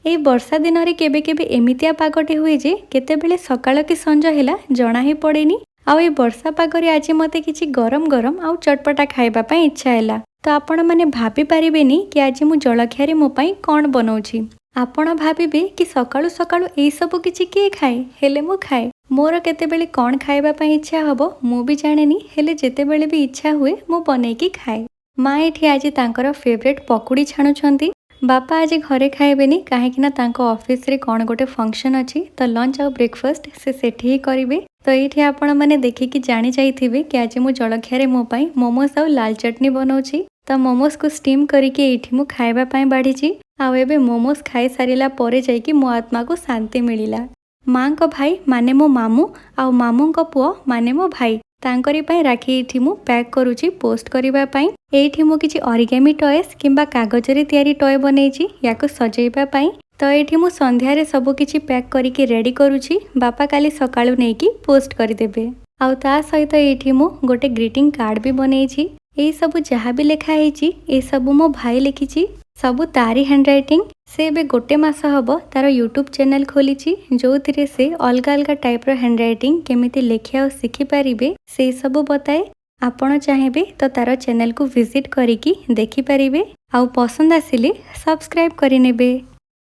एई वर्षा दिन रे केबे केबे एमितिया पागटे हुए जे केतेबेले सकाळ कि संज हेला जणा ही पड़ेनी। आउ ए वर्षा पागरे आज मते किछि गरम गरम आउ चटपटा खाइबा पई इच्छा हैला। तो आपण माने भाबी पारिबेनी कि आज मु जलखिया मो पई कोन बनौछि। आपण भाबिबे कि सकाळु सकाळु एई सब किछि के खाए, हेले मु खाए। मोर केतेबेले कोन खाइबा पई इच्छा हबो मु भी जानेनी, हेले जेतेबेले भी इच्छा हुए मु बनेकी खाए। माँ एठी आज तांकर फेवरेट पकुड़ी छाणुछंती। बापा आज घरे खाइबेनी काहेकिना तांको ऑफिस रे कोन गोटे फंक्शन अछि, तो लंच और ब्रेकफास्ट से सेठी ही करिवे। तो एठी आपण माने देखिकी जानि जाइथिबे कि आज मु जलखिया रे मो पई मोमोस और लाल चटनी बनौछि। तो मोमोस को स्टीम करिके एठी मु खाइबा पई बाढिछि। आ एबे मोमोस खाई सारिला परे जाइकी मो आत्मा को शांति मिलिला। माँ को भाई माने मो मामू आ मामू को पुओ माने मो भाई तांकरी पई राखी एठी मु पैक करूची पोस्ट करिबा पई। एठी मु किछि ओरिगामी टॉयस किंबा कागज रे तयारी टॉय बनेछि याको सजेइबा पई। तो एठी मु संध्या रे सब किछि पैक करिके रेडी करूची, बापा काली सकाळु नेकी पोस्ट करि देबे। आउ ता सहित एठी मु गोटे ग्रीटिंग कार्ड भी बनेछि। एई सब जहा भी लेखा हेछि ए सब मो भाई लिखिछि, सबु तारी हैंडराइटिंग। से बे गोटे मास हबो तार यूट्यूब चैनल खोलिछि जो थिरे से अलगा अलगा टाइप रो हैंडराइटिंग केमिति लेखिया और सिखि पारिबे से सब बताए। आपण चाहेबे तो तार चैनल को विजिट करिकी देखि पारिबे। आउ पसंद आसिले सब्सक्राइब करि नेबे।